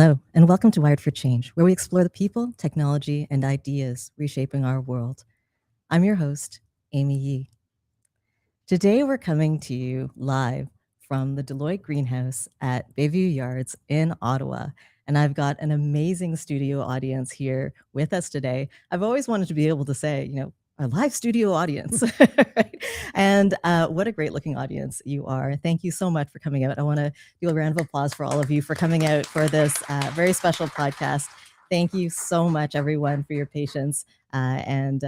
Hello, and welcome to Wired for Change, where we explore the people, technology, and ideas reshaping our world. I'm your host, Amy Yee. Today, we're coming to you live from the Deloitte greenhouse at Bayview Yards in Ottawa. And I've got an amazing studio audience here with us today. I've always wanted to be able to say, a live studio audience. Right? And what a great looking audience you are. Thank you so much for coming out. I want to do a round of applause for all of you for coming out for this very special podcast. Thank you so much, everyone, for your patience and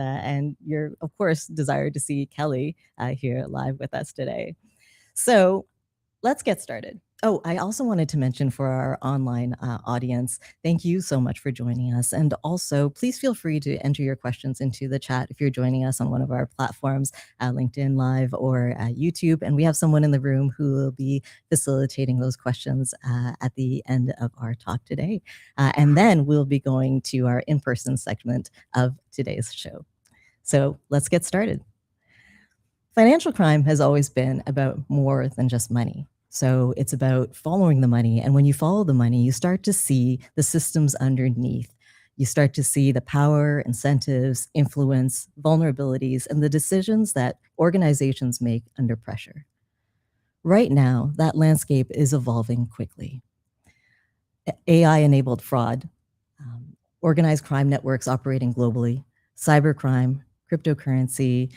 your, of course, desire to see Kelly here live with us today. So let's get started. Oh, I also wanted to mention for our online audience, thank you so much for joining us. And also, please feel free to enter your questions into the chat if you're joining us on one of our platforms, LinkedIn Live or YouTube. And we have someone in the room who will be facilitating those questions at the end of our talk today. And then we'll be going to our in-person segment of today's show. So let's get started. Financial crime has always been about more than just money. So it's about following the money. And when you follow the money, you start to see the systems underneath. You start to see the power, incentives, influence, vulnerabilities, and the decisions that organizations make under pressure. Right now, that landscape is evolving quickly. AI-enabled fraud, organized crime networks operating globally, cybercrime, cryptocurrency,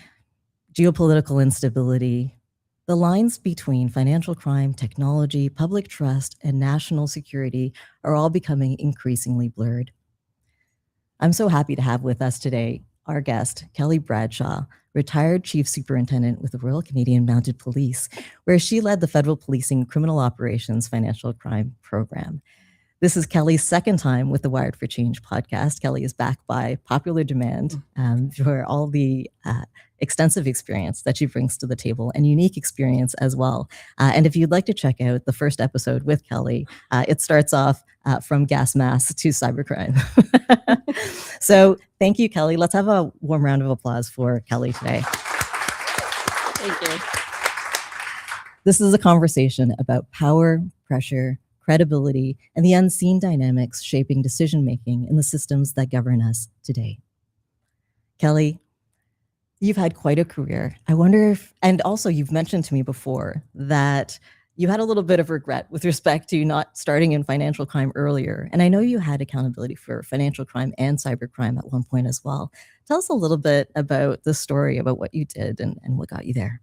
geopolitical instability. The lines between financial crime, technology, public trust, and national security are all becoming increasingly blurred. I'm so happy to have with us today our guest, Kelly Bradshaw, retired Chief Superintendent with the Royal Canadian Mounted Police, where she led the Federal Policing Criminal Operations Financial Crime Program. This is Kelly's second time with the Wired for Change podcast. Kelly is back by popular demand for all the extensive experience that she brings to the table and unique experience as well. And if you'd like to check out the first episode with Kelly, it starts off from gas masks to cybercrime. So thank you, Kelly. Let's have a warm round of applause for Kelly today. Thank you. This is a conversation about power, pressure, credibility, and the unseen dynamics shaping decision-making in the systems that govern us today. Kelly, you've had quite a career. I wonder if, and also you've mentioned to me before that you had a little bit of regret with respect to not starting in financial crime earlier. And I know you had accountability for financial crime and cybercrime at one point as well. Tell us a little bit about the story, about what you did and what got you there.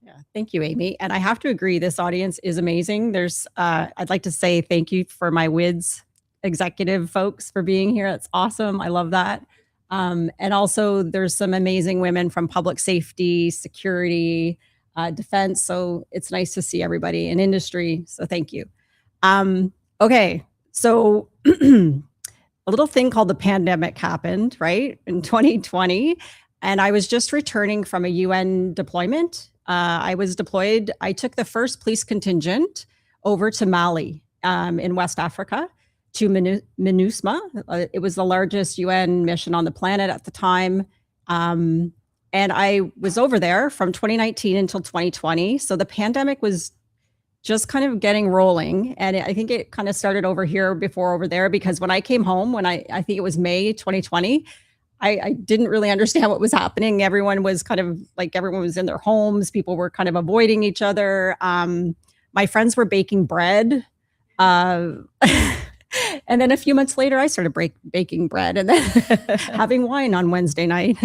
Yeah, thank you, Amy. And I have to agree, this audience is amazing. I'd like to say thank you for my WIDS executive folks for being here. It's awesome. I love that. And also there's some amazing women from public safety, security, defense. So it's nice to see everybody in industry. So thank you. Okay, so a little thing called the pandemic happened, right, in 2020. And I was just returning from a UN deployment. I was deployed. I took the first police contingent over to Mali in West Africa to MINUSMA. It was the largest UN mission on the planet at the time. And I was over there from 2019 until 2020. So the pandemic was just kind of getting rolling. And I think it kind of started over here before over there, because when I came home, when I think it was May 2020, I didn't really understand what was happening. Everyone was kind of like, everyone was in their homes. People were kind of avoiding each other. My friends were baking bread. And then a few months later, I started baking bread and then having wine on Wednesday night.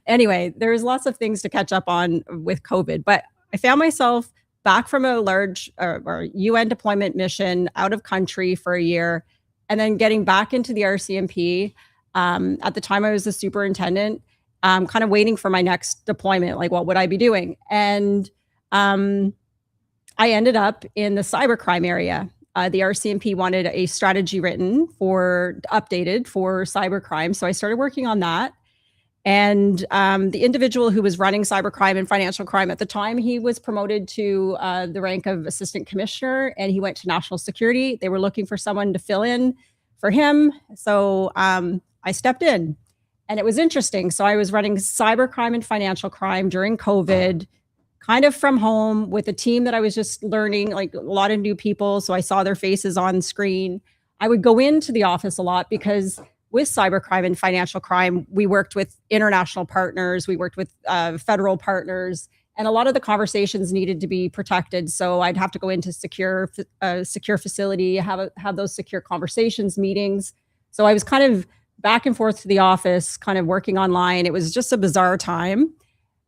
Anyway, there's lots of things to catch up on with COVID. But I found myself back from a large or UN deployment mission out of country for a year, and then getting back into the RCMP. At the time I was the superintendent, kind of waiting for my next deployment, like what would I be doing? And I ended up in the cybercrime area. The RCMP wanted a strategy updated for cybercrime. So I started working on that. And the individual who was running cybercrime and financial crime at the time, he was promoted to the rank of assistant commissioner, and he went to national security. They were looking for someone to fill in for him. So I stepped in, and it was interesting. So I was running cybercrime and financial crime during COVID, kind of from home with a team that I was just learning, like a lot of new people. So I saw their faces on screen. I would go into the office a lot because with cybercrime and financial crime, we worked with international partners, we worked with federal partners, and a lot of the conversations needed to be protected. So I'd have to go into secure facility, have those secure conversations, meetings. So I was kind of back and forth to the office, kind of working online. It was just a bizarre time.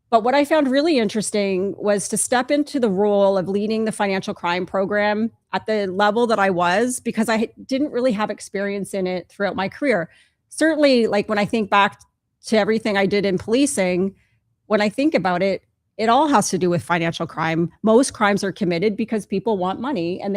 But what I found really interesting was to step into the role of leading the financial crime program at the level that I was, because I didn't really have experience in it throughout my career. Certainly, like when I think back to everything I did in policing, when I think about it, it all has to do with financial crime. Most crimes are committed because people want money and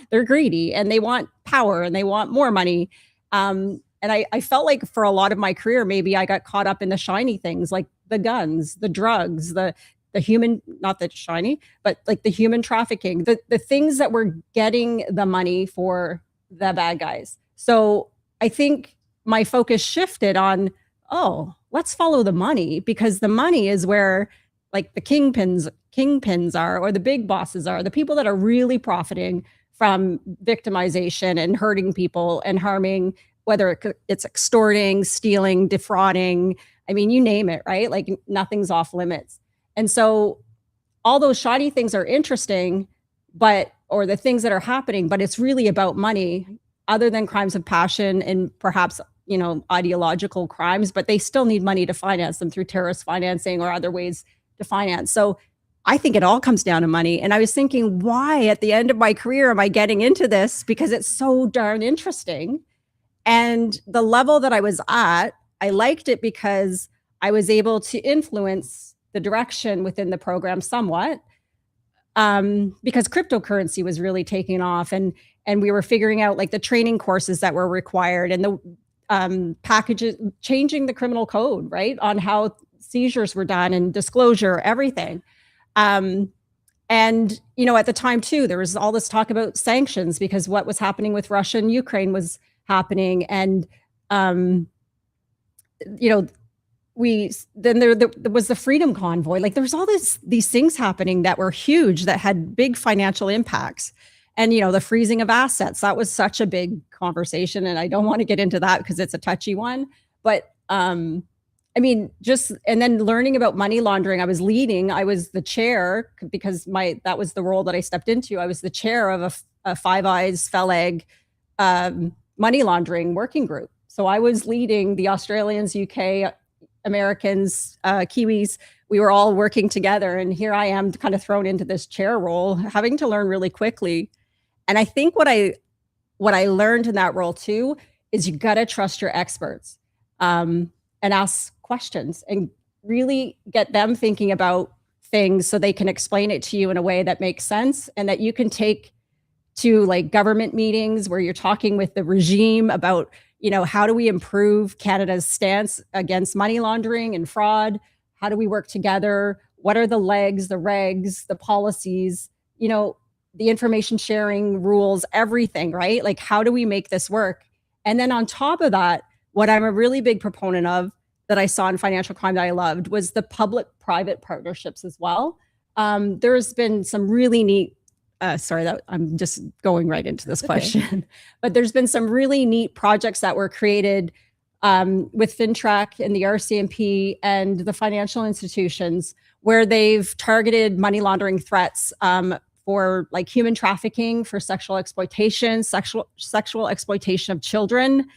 they're greedy and they want power and they want more money. And I felt like for a lot of my career, maybe I got caught up in the shiny things like the guns, the drugs, the human, not the shiny, but like the human trafficking, the things that were getting the money for the bad guys. So I think my focus shifted on, oh, let's follow the money, because the money is where like the kingpins are, or the big bosses are, the people that are really profiting from victimization and hurting people and harming, whether it's extorting, stealing, defrauding. I mean, you name it, right? Like nothing's off limits. And so all those shoddy things are interesting, or the things that are happening, but it's really about money, other than crimes of passion and perhaps, ideological crimes, but they still need money to finance them through terrorist financing or other ways to finance. So I think it all comes down to money. And I was thinking, why at the end of my career am I getting into this? Because it's so darn interesting. And the level that I was at, I liked it because I was able to influence the direction within the program somewhat, because cryptocurrency was really taking off, and we were figuring out like the training courses that were required, and the packages, changing the criminal code, right, on how seizures were done and disclosure, everything. And at the time too, there was all this talk about sanctions because what was happening with Russia and Ukraine was happening, and there was the Freedom Convoy. Like there was all these things happening that were huge, that had big financial impacts. And, the freezing of assets, that was such a big conversation. And I don't want to get into that because it's a touchy one. But and then learning about money laundering, I was the chair, because that was the role that I stepped into. I was the chair of a Five Eyes FELEG money laundering working group. So I was leading the Australians, UK, Americans, Kiwis. We were all working together, and here I am kind of thrown into this chair role, having to learn really quickly. And I think what I learned in that role too is you got to trust your experts, and ask questions and really get them thinking about things so they can explain it to you in a way that makes sense, and that you can take to like government meetings where you're talking with the regime about, how do we improve Canada's stance against money laundering and fraud? How do we work together? What are the legs, the regs, the policies, the information sharing rules, everything, right? Like, how do we make this work? And then on top of that, what I'm a really big proponent of that I saw in financial crime that I loved was the public-private partnerships as well. There's been some really neat, I'm just going right into this question, but there's been some really neat projects that were created with FinTrack and the RCMP and the financial institutions, where they've targeted money laundering threats for like human trafficking, for sexual exploitation, sexual exploitation of children,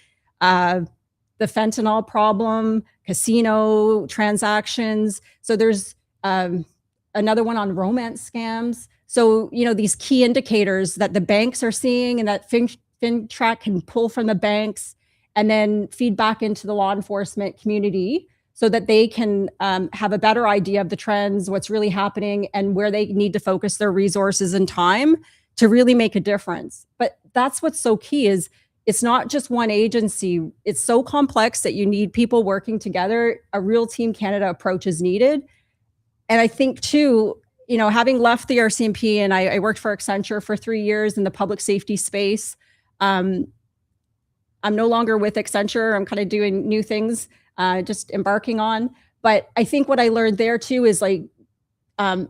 the fentanyl problem, casino transactions. So there's another one on romance scams. So, these key indicators that the banks are seeing and that FinTrack can pull from the banks and then feed back into the law enforcement community so that they can have a better idea of the trends, what's really happening, and where they need to focus their resources and time to really make a difference. But that's what's so key, is it's not just one agency. It's so complex that you need people working together. A real Team Canada approach is needed. And I think too, having left the RCMP, and I worked for Accenture for 3 years in the public safety space. I'm no longer with Accenture. I'm kind of doing new things, just embarking on. But I think what I learned there too is like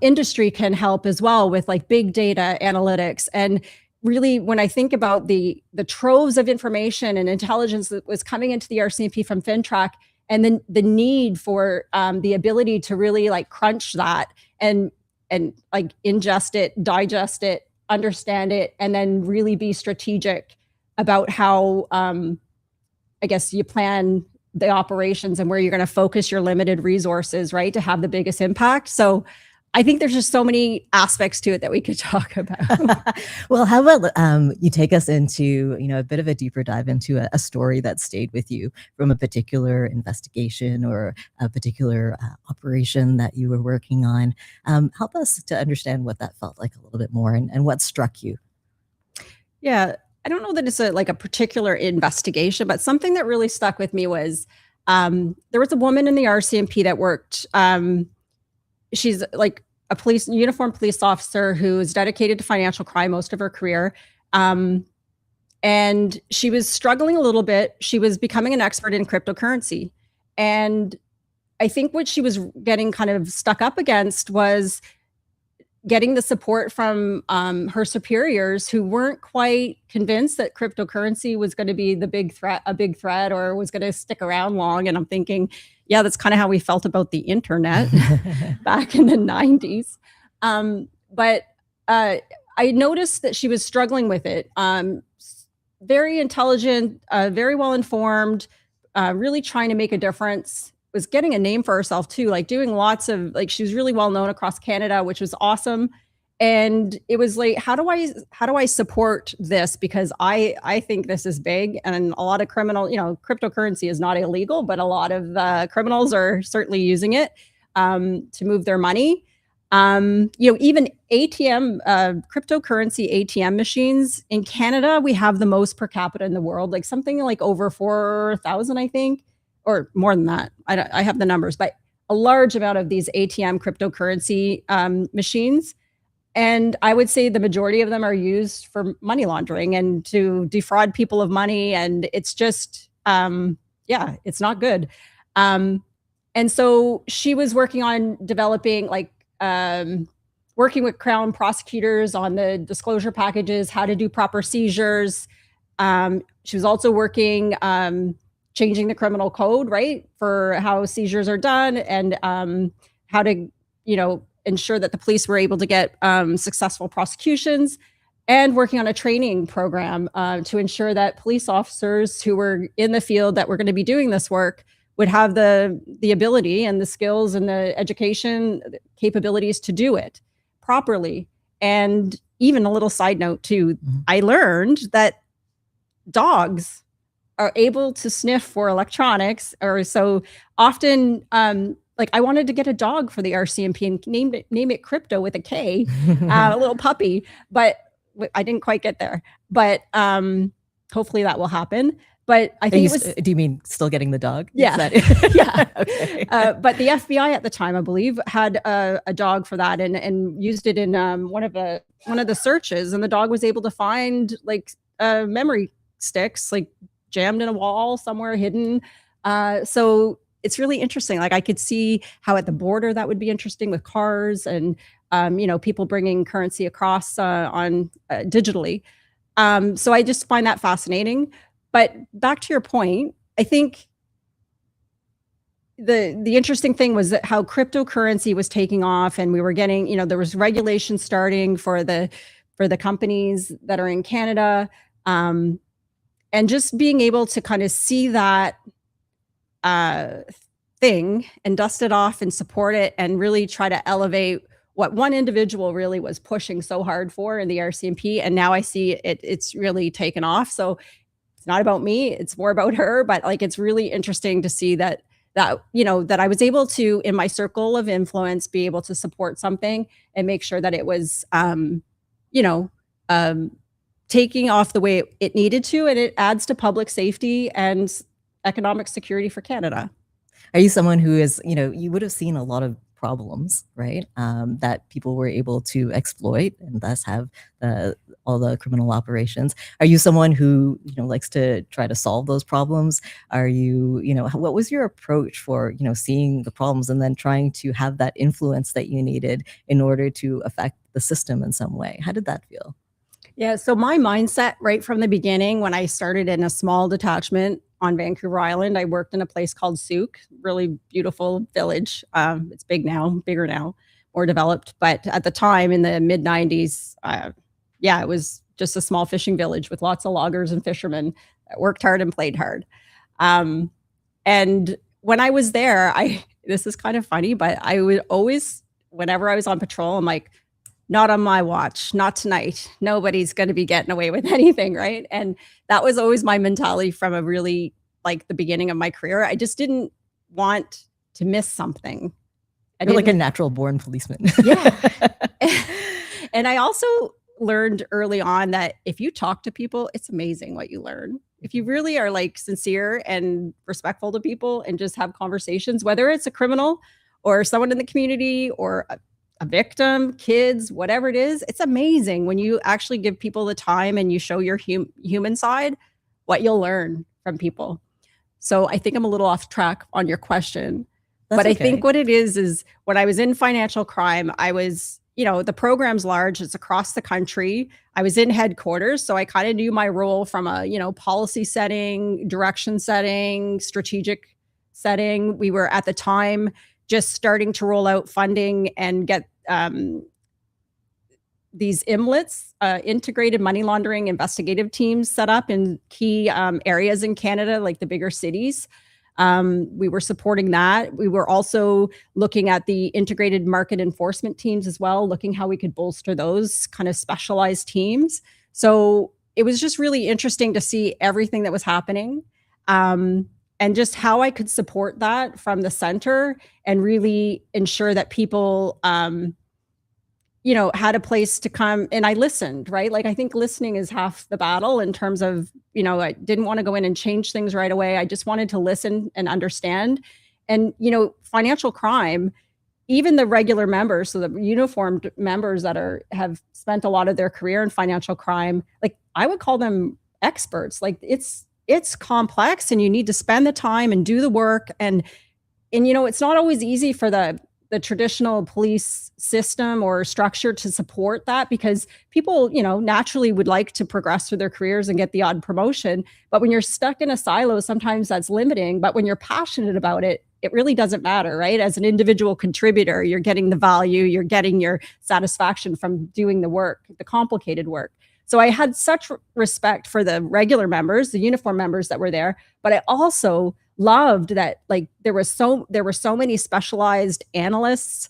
industry can help as well with like big data analytics. And really, when I think about the troves of information and intelligence that was coming into the RCMP from FinTrack, and then the need for the ability to really like crunch that and like ingest it, digest it, understand it, and then really be strategic about how I guess you plan the operations and where you're going to focus your limited resources, right, to have the biggest impact. So I think there's just so many aspects to it that we could talk about. Well, how about you take us into, a bit of a deeper dive into a story that stayed with you from a particular investigation or a particular operation that you were working on. Help us to understand what that felt like a little bit more and what struck you. Yeah, I don't know that it's a particular investigation, but something that really stuck with me was there was a woman in the RCMP that worked. She's like a uniformed police officer who is dedicated to financial crime most of her career. And she was struggling a little bit. She was becoming an expert in cryptocurrency. And I think what she was getting kind of stuck up against was getting the support from her superiors who weren't quite convinced that cryptocurrency was going to be a big threat, or was going to stick around long. And I'm thinking, yeah, that's kind of how we felt about the internet back in the 90s. But I noticed that she was struggling with it. Very intelligent, very well informed, really trying to make a difference. Was getting a name for herself too, like doing lots of she was really well known across Canada, which was awesome. And it was like, how do I support this? Because I think this is big, and a lot of cryptocurrency is not illegal, but a lot of criminals are certainly using it to move their money. Even ATM, cryptocurrency ATM machines in Canada, we have the most per capita in the world, like something like over 4,000, I think. Or more than that. I have the numbers, but a large amount of these ATM cryptocurrency machines. And I would say the majority of them are used for money laundering and to defraud people of money. And it's just, it's not good. And so she was working on developing, working with Crown prosecutors on the disclosure packages, how to do proper seizures. She was also working changing the criminal code, right, for how seizures are done, and how to, ensure that the police were able to get successful prosecutions, and working on a training program to ensure that police officers who were in the field that were going to be doing this work would have the ability and the skills and the education capabilities to do it properly. And even a little side note too, I learned that dogs are able to sniff for electronics, or so often. I wanted to get a dog for the RCMP and name it Crypto with a K, a little puppy, but I didn't quite get there. But hopefully that will happen. But I think do you mean still getting the dog? Yeah, yeah. Okay. But the FBI at the time, I believe, had a dog for that, and used it in one of the searches, and the dog was able to find memory sticks jammed in a wall somewhere hidden. So it's really interesting. I could see how at the border that would be interesting with cars and, people bringing currency across on digitally. So I just find that fascinating. But back to your point, I think the interesting thing was that how cryptocurrency was taking off, and we were getting, there was regulation starting for the companies that are in Canada. And just being able to kind of see that thing and dust it off and support it, and really try to elevate what one individual really was pushing so hard for in the RCMP. And now I see it's really taken off. So it's not about me, it's more about her. But it's really interesting to see that I was able to, in my circle of influence, be able to support something and make sure that it was, taking off the way it needed to, and it adds to public safety and economic security for Canada. Are you someone who is, you would have seen a lot of problems, right, that people were able to exploit and thus have all the criminal operations? Are you someone who, likes to try to solve those problems? Are you, what was your approach for, seeing the problems and then trying to have that influence that you needed in order to affect the system in some way? How did that feel? Yeah, so my mindset right from the beginning, when I started in a small detachment on Vancouver Island, I worked in a place called Souk, really beautiful village. It's bigger now, more developed. But at the time in the mid 90s, yeah, it was just a small fishing village with lots of loggers and fishermen that worked hard and played hard. Um, and when I was there, this is kind of funny, but I would always, whenever I was on patrol, I'm like, not on my watch, not tonight. Nobody's going to be getting away with anything, right? And that was always my mentality from a really like the beginning of my career. I just didn't want to miss something. You're like a natural born policeman. Yeah. And I also learned early on that if you talk to people, it's amazing what you learn. If you really are like sincere and respectful to people and just have conversations, whether it's a criminal or someone in the community or a victim, kids, whatever it is, it's amazing when you actually give people the time and you show your human side, what you'll learn from people. So I think I'm a little off track on your question, but I think what it is when I was in financial crime, I was, the program's large, it's across the country. I was in headquarters, so I kind of knew my role from a, policy setting, direction setting, strategic setting. We were at the time just starting to roll out funding and get these IMLITs, integrated money laundering investigative teams set up in key areas in Canada, like the bigger cities. We were supporting that. We were also looking at the integrated market enforcement teams as well, looking how we could bolster those kind of specialized teams. So it was just really interesting to see everything that was happening. And just how I could support that from the center and really ensure that people, had a place to come. And I listened, right? Like, I think listening is half the battle in terms of, I didn't want to go in and change things right away. I just wanted to listen and understand. And, financial crime, even the regular members, so the uniformed members that have spent a lot of their career in financial crime, like I would call them experts. Like it's complex and you need to spend the time and do the work. And it's not always easy for the traditional police system or structure to support that because people, naturally would like to progress through their careers and get the odd promotion. But when you're stuck in a silo, sometimes that's limiting. But when you're passionate about it, it really doesn't matter, right? As an individual contributor, you're getting the value, you're getting your satisfaction from doing the work, the complicated work. So I had such respect for the regular members, the uniform members that were there, but I also loved that like there were so many specialized analysts,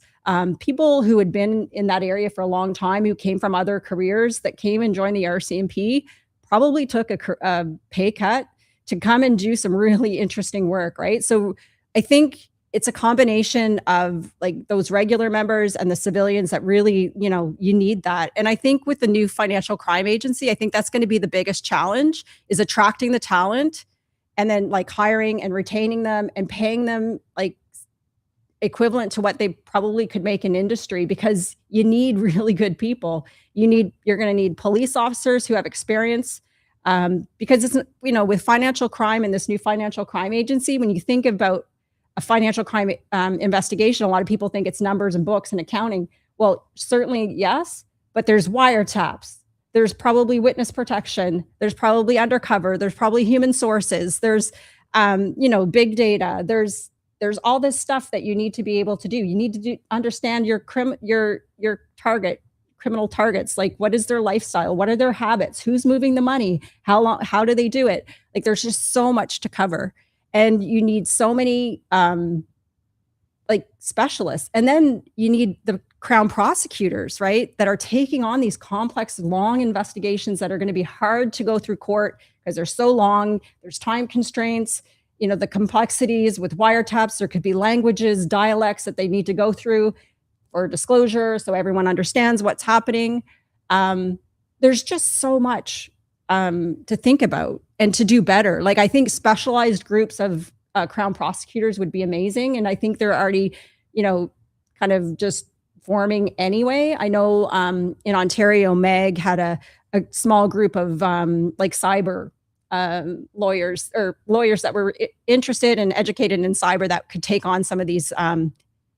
people who had been in that area for a long time, who came from other careers that came and joined the RCMP, probably took a pay cut to come and do some really interesting work, right? So I think it's a combination of like those regular members and the civilians that really, you need that. And I think with the new financial crime agency, I think that's going to be the biggest challenge is attracting the talent and then like hiring and retaining them and paying them like equivalent to what they probably could make in industry because you need really good people. You're going to need police officers who have experience because it's, with financial crime and this new financial crime agency, when you think about a financial crime investigation, a lot of people think it's numbers and books and accounting. Well, certainly, yes, but there's wiretaps. There's probably witness protection. There's probably undercover. There's probably human sources. There's, big data. There's all this stuff that you need to be able to do. You need to understand your criminal targets. Like, what is their lifestyle? What are their habits? Who's moving the money? How do they do it? Like, there's just so much to cover. And you need so many like specialists. And then you need the Crown prosecutors, right, that are taking on these complex, long investigations that are going to be hard to go through court because they're so long. There's time constraints, the complexities with wiretaps. There could be languages, dialects that they need to go through for disclosure so everyone understands what's happening. There's just so much to think about and to do better. Like, I think specialized groups of Crown prosecutors would be amazing. And I think they're already, kind of just forming anyway. I know in Ontario, Meg had a small group of like cyber lawyers or lawyers that were interested and educated in cyber that could take on some of these,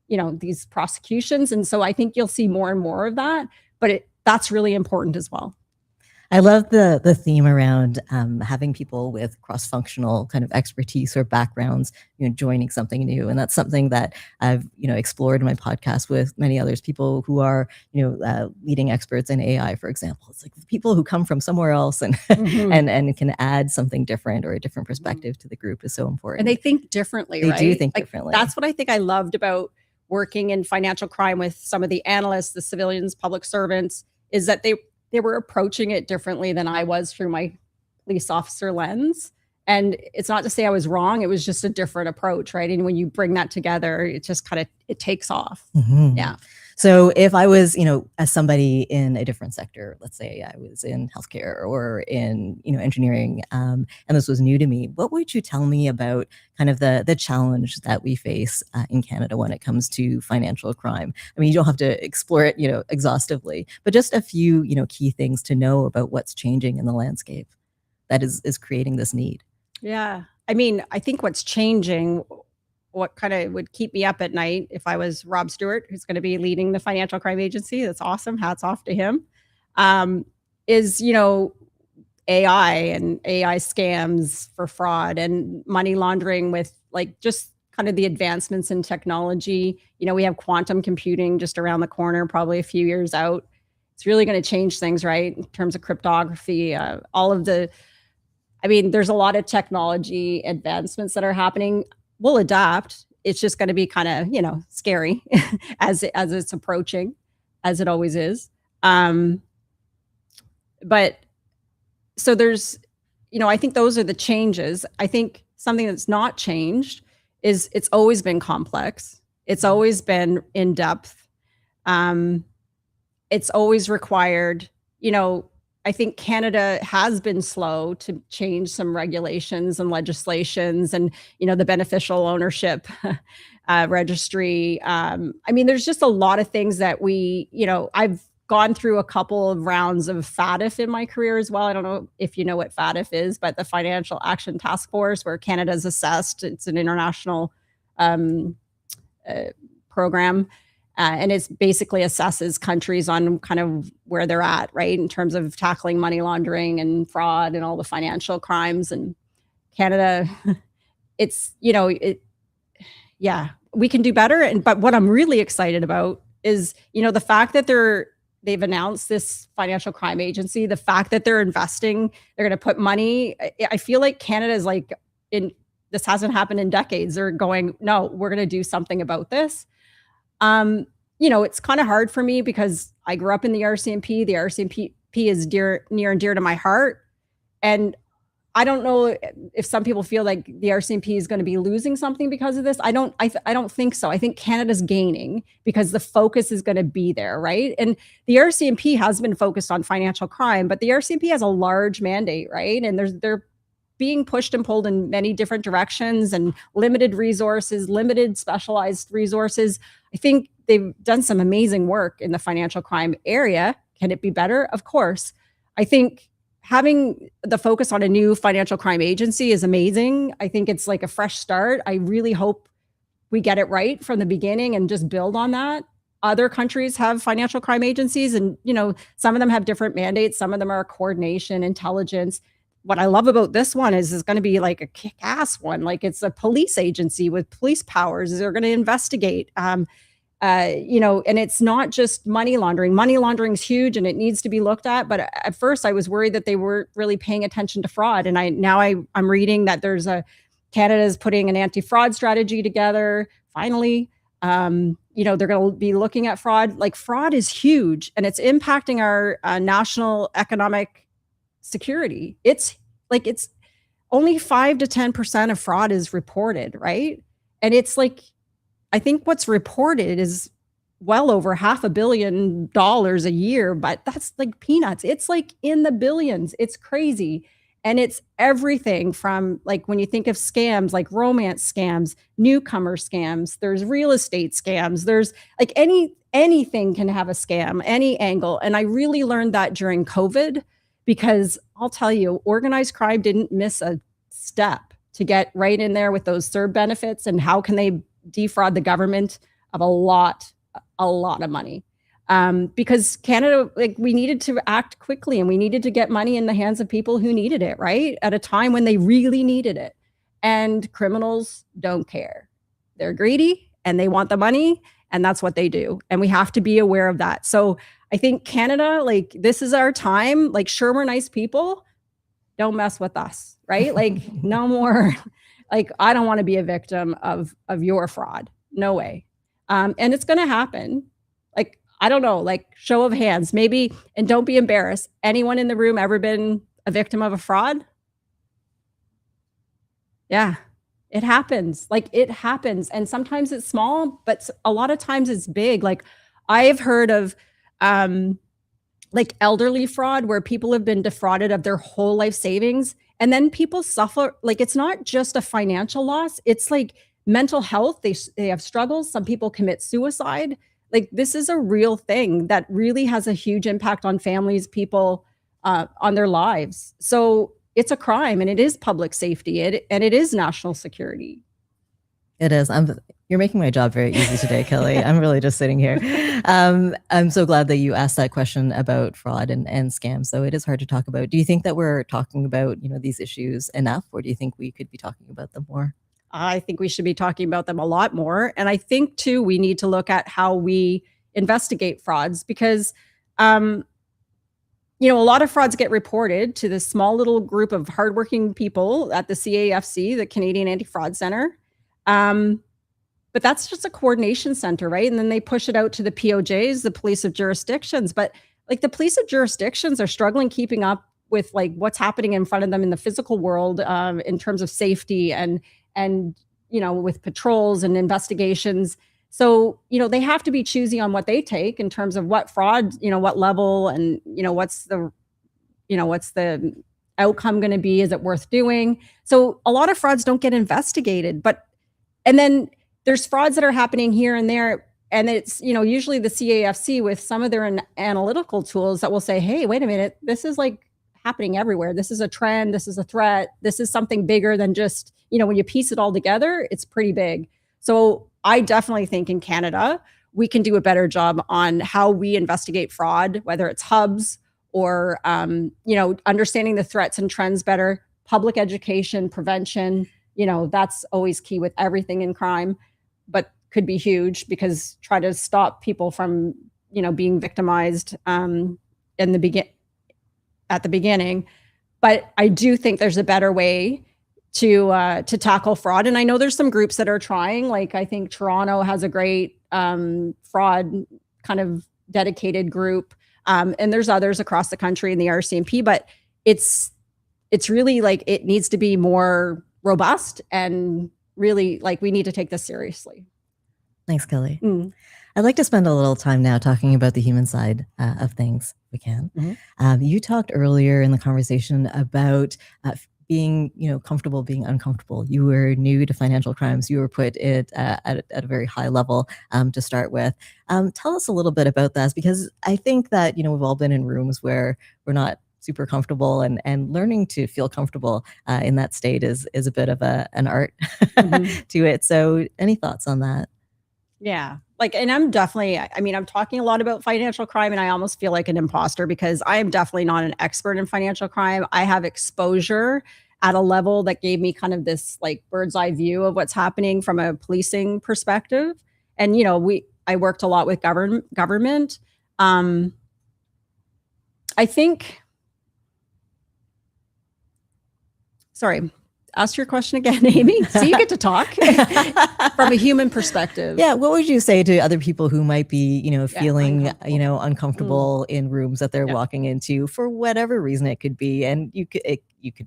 these prosecutions. And so I think you'll see more and more of that, but that's really important as well. I love the theme around having people with cross-functional kind of expertise or backgrounds, joining something new, and that's something that I've explored in my podcast with many others. People who are leading experts in AI, for example. It's like people who come from somewhere else and and can add something different or a different perspective to the group is so important. And they think differently, They right? do think differently. That's what I think I loved about working in financial crime with some of the analysts, the civilians, public servants, is that they were approaching it differently than I was through my police officer lens. And it's not to say I was wrong. It was just a different approach, right? And when you bring that together, it just it takes off. Yeah. So if I was, as somebody in a different sector, let's say I was in healthcare or in, engineering, and this was new to me, what would you tell me about kind of the challenge that we face in Canada when it comes to financial crime? I mean, you don't have to explore it, exhaustively, but just a few, key things to know about what's changing in the landscape that is creating this need. Yeah. I mean, I think what's changing, what kind of would keep me up at night if I was Rob Stewart, who's going to be leading the Financial Crime Agency. That's awesome. Hats off to him. Is, AI and AI scams for fraud and money laundering with like just kind of the advancements in technology. We have quantum computing just around the corner, probably a few years out. It's really going to change things, right? In terms of cryptography, there's a lot of technology advancements that are happening. We'll adapt. It's just going to be kind of, scary as it's approaching, as it always is. But so there's, I think those are the changes. I think something that's not changed is it's always been complex. It's always been in depth. It's always required, I think Canada has been slow to change some regulations and legislations and, the beneficial ownership registry. There's just a lot of things that I've gone through a couple of rounds of FATF in my career as well. I don't know if you know what FATF is, but the Financial Action Task Force, where Canada's assessed. It's an international program. And it's basically assesses countries on kind of where they're at, right, in terms of tackling money laundering and fraud and all the financial crimes. And Canada, it's, we can do better. But what I'm really excited about is, the fact that they've announced this financial crime agency, the fact that they're investing, they're going to put money. I feel like Canada is like, this hasn't happened in decades. They're going, no, we're going to do something about this. It's kind of hard for me because I grew up in the RCMP. The RCMP is near and dear to my heart. And I don't know if some people feel like the RCMP is going to be losing something because of this. I don't think so. I think Canada's gaining because the focus is going to be there, right? And the RCMP has been focused on financial crime, but the RCMP has a large mandate, right? And they're being pushed and pulled in many different directions and limited resources, limited specialized resources. I think they've done some amazing work in the financial crime area. Can it be better? Of course. I think having the focus on a new financial crime agency is amazing. I think it's like a fresh start. I really hope we get it right from the beginning and just build on that. Other countries have financial crime agencies and, some of them have different mandates. Some of them are coordination, intelligence. What I love about this one is it's going to be like a kick-ass one. Like it's a police agency with police powers. They're going to investigate, and it's not just money laundering. Money laundering is huge and it needs to be looked at. But at first I was worried that they weren't really paying attention to fraud. And I'm reading that Canada's putting an anti-fraud strategy together. Finally, they're going to be looking at fraud. Like fraud is huge and it's impacting our national economic security. It's only 5 to 10% of fraud is reported, right? And it's like, I think what's reported is well over $500 million a year, but that's like peanuts. It's like in the billions. It's crazy. And it's everything from like when you think of scams, like romance scams, newcomer scams, there's real estate scams, there's like anything can have a scam, any angle. And I really learned that during COVID. Because I'll tell you, organized crime didn't miss a step to get right in there with those CERB benefits and how can they defraud the government of a lot of money. because Canada, like, we needed to act quickly and we needed to get money in the hands of people who needed it, right? At a time when they really needed it. And criminals don't care. They're greedy and they want the money, and that's what they do. And we have to be aware of that. So I think Canada, like, this is our time. Like, sure, we're nice people. Don't mess with us, right? Like, no more. Like, I don't want to be a victim of your fraud. No way. And it's going to happen. Like, I don't know, like, show of hands, maybe, and don't be embarrassed. Anyone in the room ever been a victim of a fraud? Yeah, it happens. Like, it happens. And sometimes it's small, but a lot of times it's big. Like, I've heard of like elderly fraud where people have been defrauded of their whole life savings. And then people suffer. Like, it's not just a financial loss, it's like mental health. They have struggles. Some people commit suicide. Like, this is a real thing that really has a huge impact on families, people, on their lives. So it's a crime, and it is public safety, and it is national security. It is. You're making my job very easy today, Kelly. I'm really just sitting here. I'm so glad that you asked that question about fraud and scams. So it is hard to talk about. Do you think that we're talking about, these issues enough, or do you think we could be talking about them more? I think we should be talking about them a lot more. And I think, too, we need to look at how we investigate frauds, because, a lot of frauds get reported to this small little group of hardworking people at the CAFC, the Canadian Anti-Fraud Centre. But that's just a coordination center, right? And then they push it out to the POJs, the police of jurisdictions. But like, the police of jurisdictions are struggling keeping up with like what's happening in front of them in the physical world, in terms of safety and with patrols and investigations. So, they have to be choosy on what they take in terms of what fraud, what level, and, what's the outcome going to be? Is it worth doing? So a lot of frauds don't get investigated, and then there's frauds that are happening here and there. And it's, usually the CAFC with some of their analytical tools that will say, hey, wait a minute, this is like happening everywhere. This is a trend. This is a threat. This is something bigger than just, when you piece it all together, it's pretty big. So I definitely think in Canada, we can do a better job on how we investigate fraud, whether it's hubs or, understanding the threats and trends better, public education, prevention. That's always key with everything in crime, but could be huge, because try to stop people from, being victimized at the beginning. But I do think there's a better way to tackle fraud. And I know there's some groups that are trying, like, I think Toronto has a great fraud kind of dedicated group. And there's others across the country in the RCMP, but it's really like, it needs to be more robust, and really, like, we need to take this seriously. Thanks, Kelly. I'd like to spend a little time now talking about the human side of things, if we can. Mm-hmm. You talked earlier in the conversation about being, comfortable being uncomfortable. You were new to financial crimes. You were put at a very high level to start with. Tell us a little bit about that, because I think that, we've all been in rooms where we're not super comfortable, and learning to feel comfortable in that state is a bit of an art mm-hmm. to it. So any thoughts on that? Yeah. Like, and I'm definitely, I'm talking a lot about financial crime, and I almost feel like an imposter, because I am definitely not an expert in financial crime. I have exposure at a level that gave me kind of this like bird's eye view of what's happening from a policing perspective. And, I worked a lot with government. I think, sorry, ask your question again, Amy. So you get to talk from a human perspective. Yeah. What would you say to other people who might be, feeling, uncomfortable in rooms that they're walking into for whatever reason it could be? And you could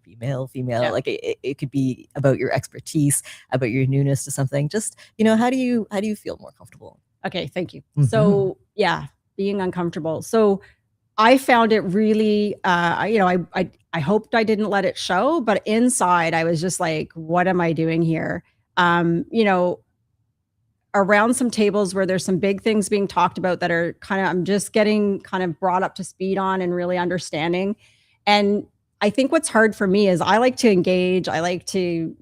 be male, female, like it could be about your expertise, about your newness to something. Just, how do you feel more comfortable? Okay. Thank you. Mm-hmm. So being uncomfortable. So I found it really, I hoped I didn't let it show, but inside I was just like, what am I doing here? Around some tables where there's some big things being talked about that are I'm just getting kind of brought up to speed on and really understanding. And I think what's hard for me is I like to engage. I like to,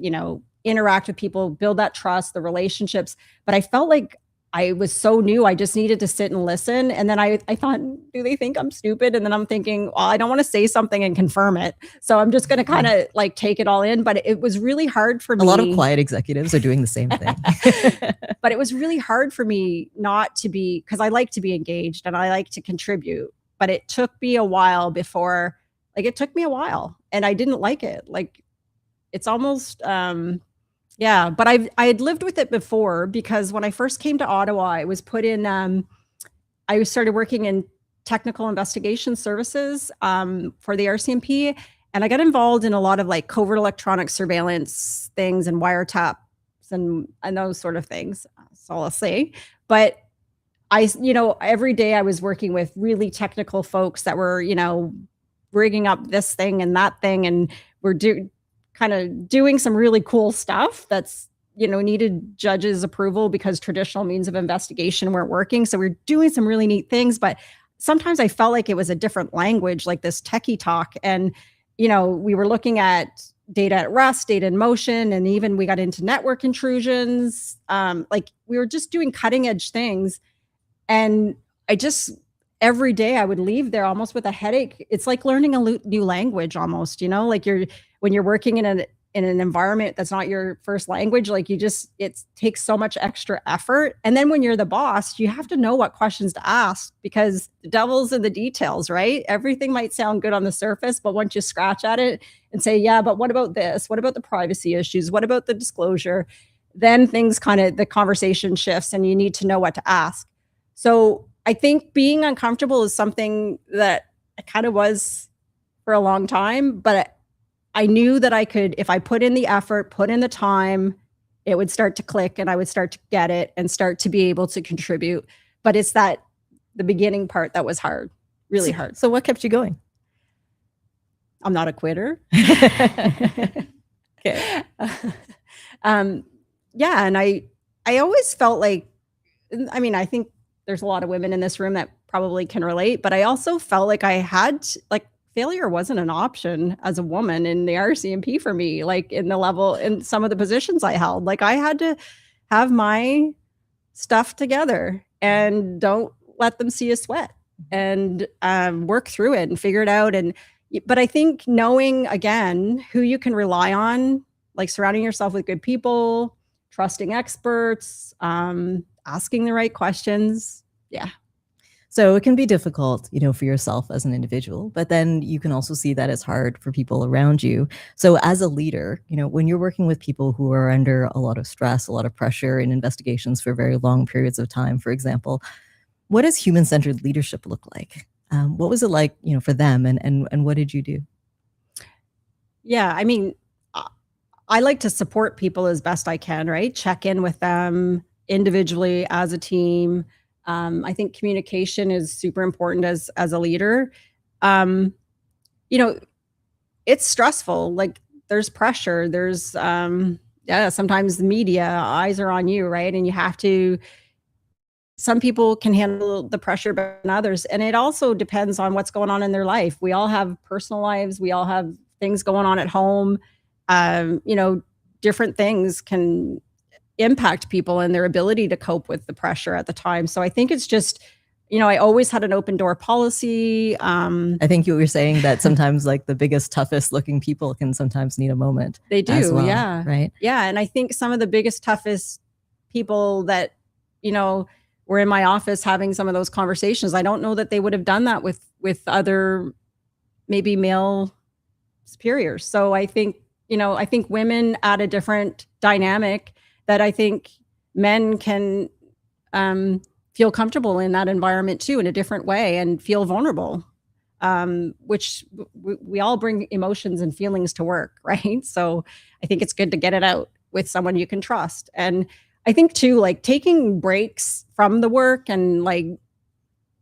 interact with people, build that trust, the relationships. But I felt like I was so new. I just needed to sit and listen. And then I thought, do they think I'm stupid? And then I'm thinking, well, I don't want to say something and confirm it. So I'm just going to kind of like take it all in. But it was really hard for me. A lot of quiet executives are doing the same thing. But it was really hard for me not to be, because I like to be engaged and I like to contribute. But it took me a while before, like it took me a while and I didn't like it. Like it's almost, yeah, but I had lived with it before because when I first came to Ottawa, I was put in, I started working in technical investigation services for the RCMP. And I got involved in a lot of like covert electronic surveillance things and wiretaps and those sort of things. That's all I'll say. But every day I was working with really technical folks that were, rigging up this thing and that thing. And we're kind of doing some really cool stuff that's, needed judges' approval because traditional means of investigation weren't working. So we're doing some really neat things, but sometimes I felt like it was a different language, like this techie talk. And, we were looking at data at rest, data in motion, and even we got into network intrusions. Like we were just doing cutting edge things. And every day I would leave there almost with a headache. It's like learning a new language almost, like when you're working in an environment that's not your first language, like it takes so much extra effort. And then when you're the boss, you have to know what questions to ask because the devil's in the details, right? Everything might sound good on the surface, but once you scratch at it and say, yeah, but what about this? What about the privacy issues? What about the disclosure? Then the conversation shifts and you need to know what to ask. So I think being uncomfortable is something that I kind of was for a long time, but I knew that I could, if I put in the effort, put in the time, it would start to click and I would start to get it and start to be able to contribute. But it's the beginning part that was hard, really hard. So what kept you going? I'm not a quitter. Okay. Yeah. And I always felt like, I think there's a lot of women in this room that probably can relate, but I also felt like I had failure wasn't an option as a woman in the RCMP for me, like in some of the positions I held. Like I had to have my stuff together and don't let them see a sweat and work through it and figure it out. But I think knowing again who you can rely on, like surrounding yourself with good people, trusting experts, asking the right questions. Yeah. So it can be difficult, for yourself as an individual, but then you can also see that it's hard for people around you. So as a leader, when you're working with people who are under a lot of stress, a lot of pressure in investigations for very long periods of time, for example, what does human-centered leadership look like? What was it like, for them and what did you do? Yeah. I like to support people as best I can, right? Check in with them individually as a team. I think communication is super important as a leader. It's stressful. Like there's pressure. There's sometimes the media eyes are on you, right? And some people can handle the pressure better than others. And it also depends on what's going on in their life. We all have personal lives. We all have things going on at home. Different things can impact people and their ability to cope with the pressure at the time. So I think it's just, I always had an open door policy. I think you were saying that sometimes like the biggest, toughest looking people can sometimes need a moment. They do. As well, yeah. Right. Yeah. And I think some of the biggest, toughest people that, were in my office having some of those conversations, I don't know that they would have done that with other maybe male superiors. So I think women add a different dynamic that I think men can feel comfortable in that environment too, in a different way and feel vulnerable, which we all bring emotions and feelings to work, right? So I think it's good to get it out with someone you can trust. And I think too, like taking breaks from the work and like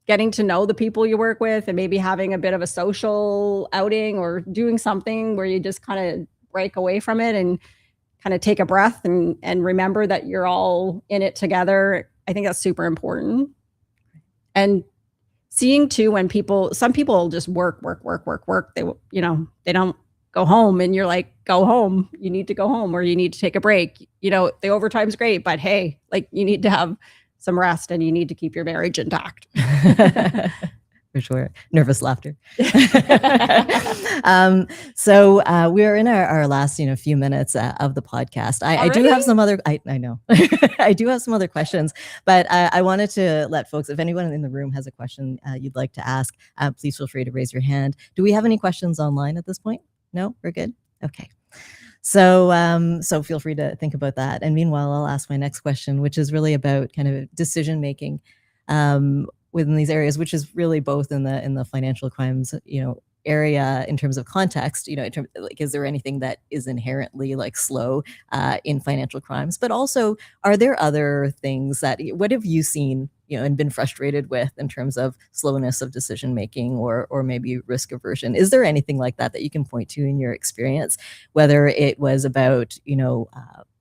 getting to know the people you work with and maybe having a bit of a social outing or doing something where you just kind of break away from it and kind of take a breath and remember that you're all in it together. I think that's super important. And seeing too, when some people just work. They don't go home and you're like, go home. You need to go home or you need to take a break. The overtime's great, but hey, like you need to have some rest and you need to keep your marriage intact. For sure. Nervous laughter. So we're in our last, few minutes of the podcast. I do have some other, I know, I do have some other questions, but I wanted to let folks, if anyone in the room has a question you'd like to ask, please feel free to raise your hand. Do we have any questions online at this point? No, we're good. Okay. So feel free to think about that. And meanwhile, I'll ask my next question, which is really about kind of decision making within these areas, which is really both in the financial crimes, area in terms of context, in terms like, is there anything that is inherently like slow in financial crimes? But also, are there other things what have you seen, and been frustrated with in terms of slowness of decision making or maybe risk aversion? Is there anything like that you can point to in your experience, whether it was about,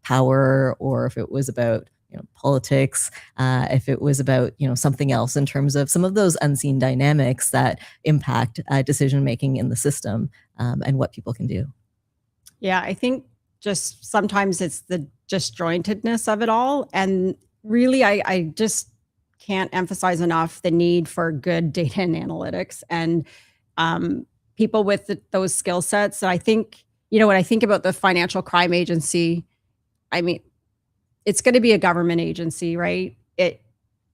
power, or if it was about politics, if it was about something else in terms of some of those unseen dynamics that impact decision making in the system, and what people can do? Yeah, I think just sometimes it's the disjointedness of it all, and really, I just can't emphasize enough the need for good data and analytics and people with those skill sets. And I think when I think about the Financial Crime Agency, I mean, it's going to be a government agency, right? They're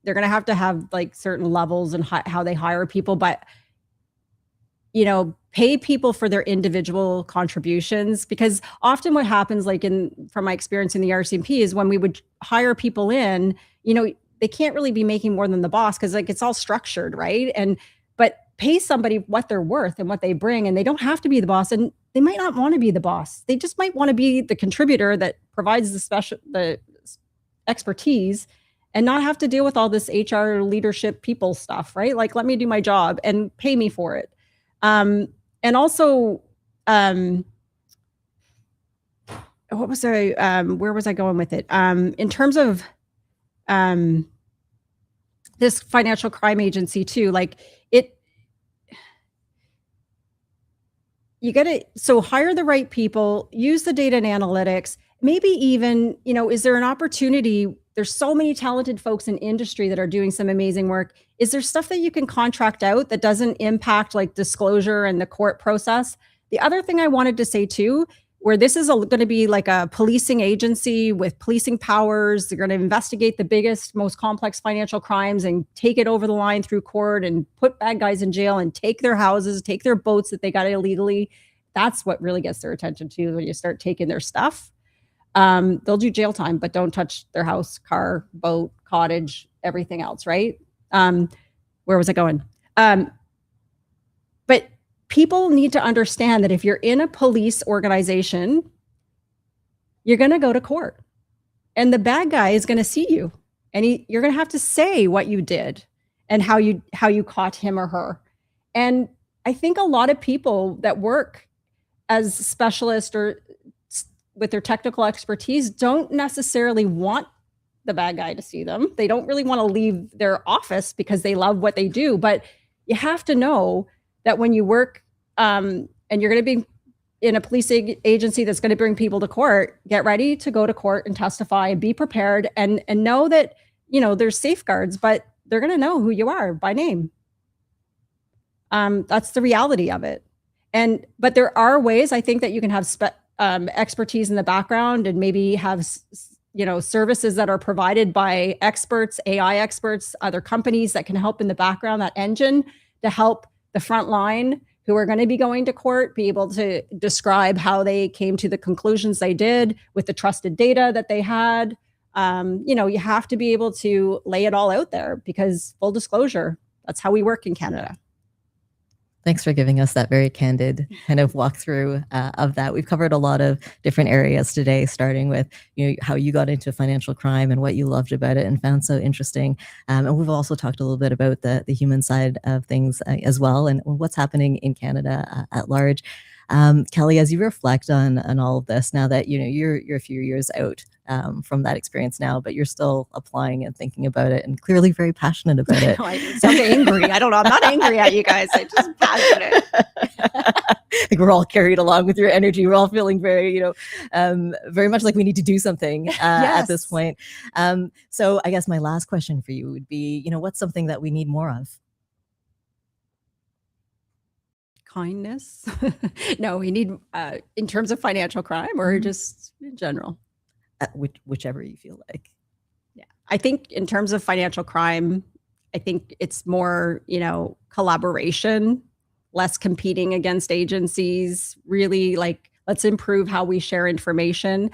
going to have like certain levels and how they hire people, but pay people for their individual contributions, because often what happens, like from my experience in the RCMP, is when we would hire people in, they can't really be making more than the boss because like it's all structured, right? But pay somebody what they're worth and what they bring, and they don't have to be the boss, and they might not want to be the boss. They just might want to be the contributor that provides the expertise and not have to deal with all this HR leadership people stuff, right? Like, let me do my job and pay me for it. And also, where was I going with it? In terms of this Financial Crime Agency too, like so hire the right people, use the data and analytics, maybe even, is there an opportunity? There's so many talented folks in industry that are doing some amazing work. Is there stuff that you can contract out that doesn't impact like disclosure and the court process? The other thing I wanted to say too, where this is going to be like a policing agency with policing powers, they're going to investigate the biggest, most complex financial crimes and take it over the line through court and put bad guys in jail and take their houses, take their boats that they got illegally. That's what really gets their attention too, when you start taking their stuff. They'll do jail time, but don't touch their house, car, boat, cottage, everything else, right? Where was I going? But people need to understand that if you're in a police organization, you're going to go to court, and the bad guy is going to see you, and you're going to have to say what you did and how you caught him or her. And I think a lot of people that work as specialists or with their technical expertise don't necessarily want the bad guy to see them. They don't really want to leave their office because they love what they do. But you have to know that when you work and you're going to be in a police agency that's going to bring people to court, get ready to go to court and testify and be prepared and know that, there's safeguards, but they're going to know who you are by name. That's the reality of it. But there are ways, I think, that you can have expertise in the background and maybe have services that are provided by experts, AI experts, other companies that can help in the background, that engine to help the front line who are going to be going to court be able to describe how they came to the conclusions they did with the trusted data that they had. You have to be able to lay it all out there, because full disclosure, that's how we work in Canada. Thanks for giving us that very candid kind of walkthrough of that. We've covered a lot of different areas today, starting with how you got into financial crime and what you loved about it and found so interesting. And we've also talked a little bit about the human side of things as well, and what's happening in Canada at large. Kelly, as you reflect on all of this, now that you're a few years out from that experience now, but you're still applying and thinking about it, and clearly very passionate about it. I sound angry. I don't know. I'm not angry at you guys. I'm just passionate. Like we're all carried along with your energy. We're all feeling very, very much like we need to do something at this point. So I guess my last question for you would be, what's something that we need more of? Kindness. No, we need, in terms of financial crime or just in general? Whichever you feel like. Yeah. I think in terms of financial crime, I think it's more, collaboration, less competing against agencies, really like, let's improve how we share information.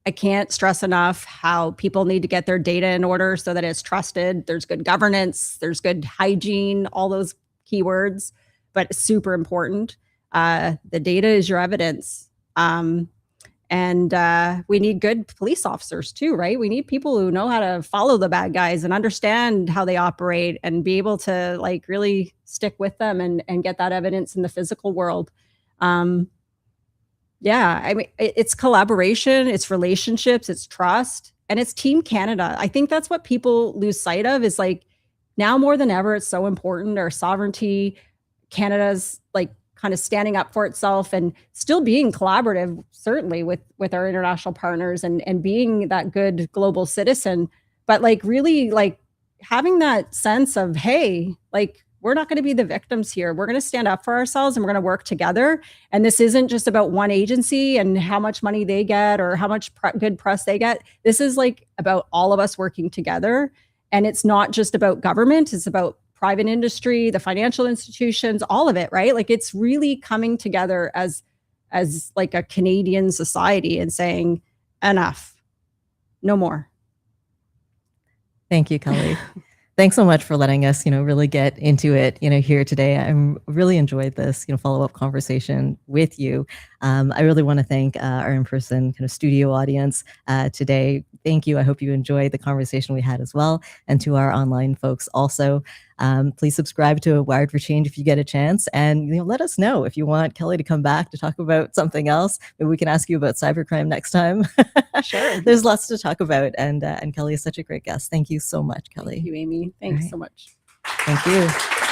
I can't stress enough how people need to get their data in order so that it's trusted. There's good governance, there's good hygiene, all those keywords, but it's super important. The data is your evidence. And we need good police officers too, right? We need people who know how to follow the bad guys and understand how they operate and be able to like really stick with them and get that evidence in the physical world. Yeah, I mean, it's collaboration, it's relationships, it's trust, and it's Team Canada. I think that's what people lose sight of is like now more than ever, it's so important. Our sovereignty, Canada's like kind of standing up for itself and still being collaborative, certainly with our international partners and being that good global citizen, but like really like having that sense of, hey, like we're not going to be the victims here. We're going to stand up for ourselves and we're going to work together. And this isn't just about one agency and how much money they get or how much good press they get. This is like about all of us working together. And it's not just about government. It's about private industry, the financial institutions, all of it, right? Like it's really coming together as like a Canadian society and saying, enough, no more. Thank you, Kelly. Thanks so much for letting us, really get into it, here today. I really enjoyed this, follow-up conversation with you. I really want to thank our in-person kind of studio audience today. Thank you. I hope you enjoyed the conversation we had as well. And to our online folks also, please subscribe to Wired for Change if you get a chance. And let us know if you want Kelly to come back to talk about something else. Maybe we can ask you about cybercrime next time. Sure. There's lots to talk about. And Kelly is such a great guest. Thank you so much, Kelly. Thank you, Amy. Thanks so much. Thank you.